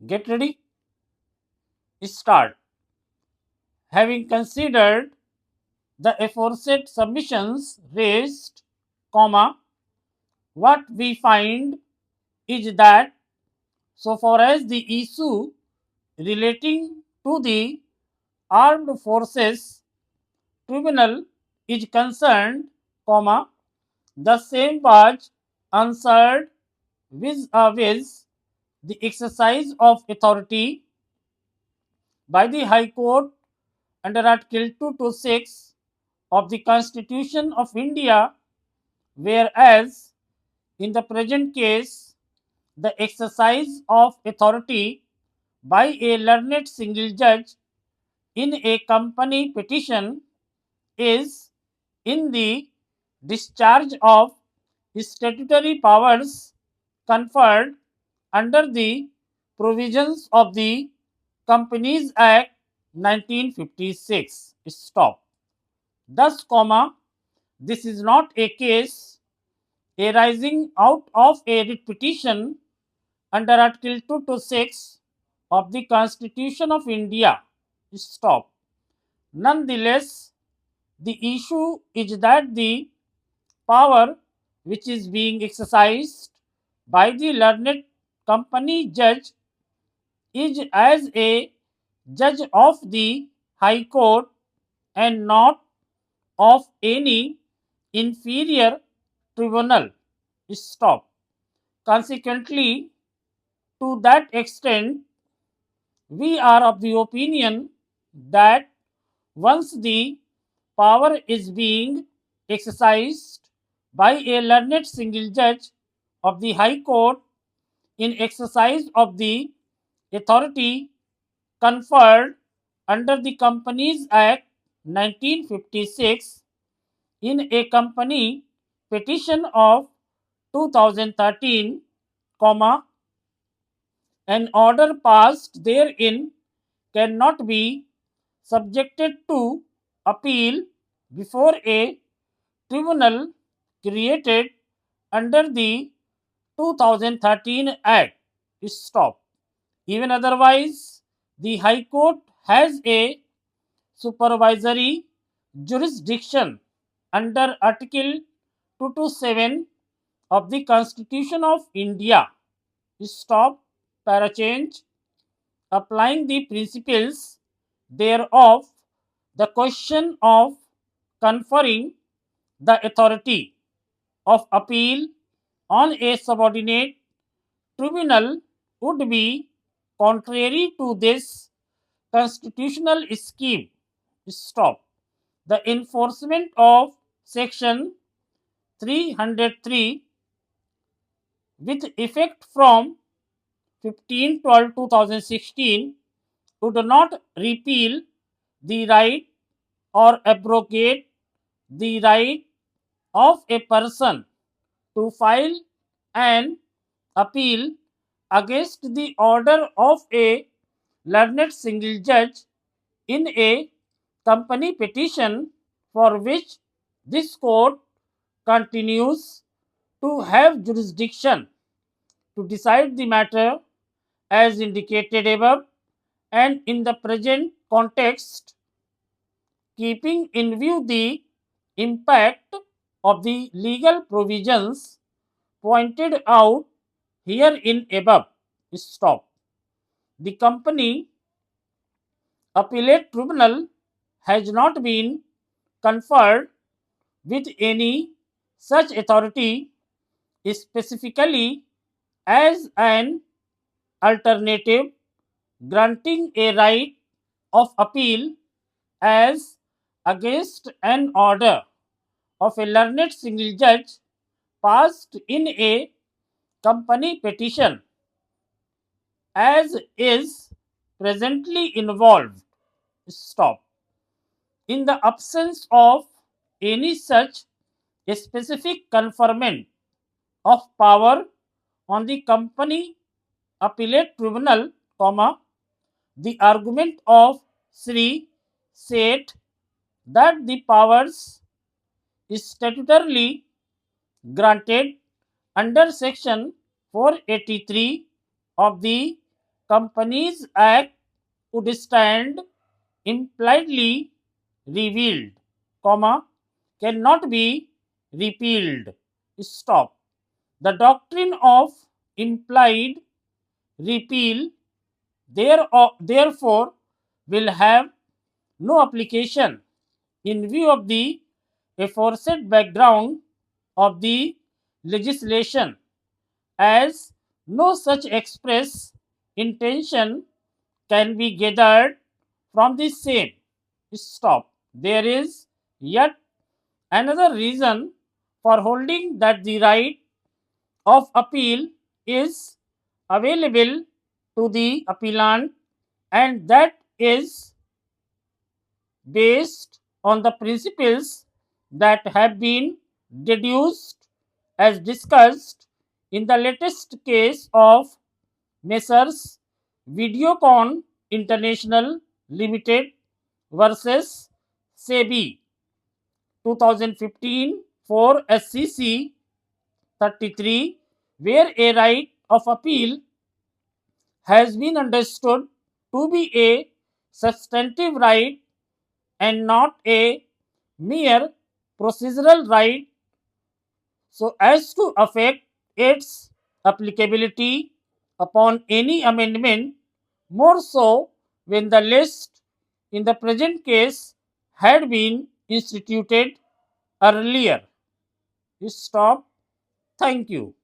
Get ready? Start. Having considered the aforesaid submissions raised, comma, what we find is that so far as the issue relating to the Armed Forces Tribunal is concerned, comma, the same was answered vis-a-vis the exercise of authority by the High Court under Article 226 of the Constitution of India, whereas in the present case, the exercise of authority by a learned single judge in a company petition is in the discharge of statutory powers conferred under the provisions of the Companies Act 1956. Stop. Thus, comma, this is not a case arising out of a writ petition under Article 226 of the Constitution of India. Stop. Nonetheless, the issue is that the power which is being exercised by the learned company judge is as a judge of the High Court and not of any inferior tribunal. Stop. Consequently, to that extent, we are of the opinion that once the power is being exercised by a learned single judge of the High Court in exercise of the authority conferred under the Companies Act 1956 in a company petition of 2013, comma, an order passed therein cannot be subjected to appeal before a tribunal created under the 2013 Act. Stop. Even otherwise, the High Court has a supervisory jurisdiction under Article 227 of the Constitution of India. Stop. Parachange. Applying the principles thereof, the question of conferring the authority of appeal on a subordinate tribunal would be contrary to this constitutional scheme. Stop. The enforcement of Section 303 with effect from 15/12/2016 would not repeal the right or abrogate the right of a person to file an appeal against the order of a learned single judge in a company petition for which this court continues to have jurisdiction to decide the matter as indicated above, and in the present context, keeping in view the impact of the legal provisions pointed out herein above. Stop. The company appellate tribunal has not been conferred with any such authority specifically as an alternative granting a right of appeal as against an order of a learned single judge passed in a company petition as is presently involved. Stop. In the absence of any such specific conferment of power on the company appellate tribunal, comma, the argument of Sri Seth that the powers statutorily granted under section 483 of the Companies Act would stand impliedly revealed, comma, cannot be repealed. Stop. The doctrine of implied repeal therefore will have no application in view of the aforesaid background of the legislation, as no such express intention can be gathered from the same. Stop. There is yet another reason for holding that the right of appeal is available to the appellant, and that is based on the principles that have been deduced as discussed in the latest case of Messrs. Videocon International Limited versus SEBI 2015 for SCC 33, where a right of appeal has been understood to be a substantive right and not a mere procedural right, so as to affect its applicability upon any amendment, more so when the list in the present case had been instituted earlier. Stop. Thank you.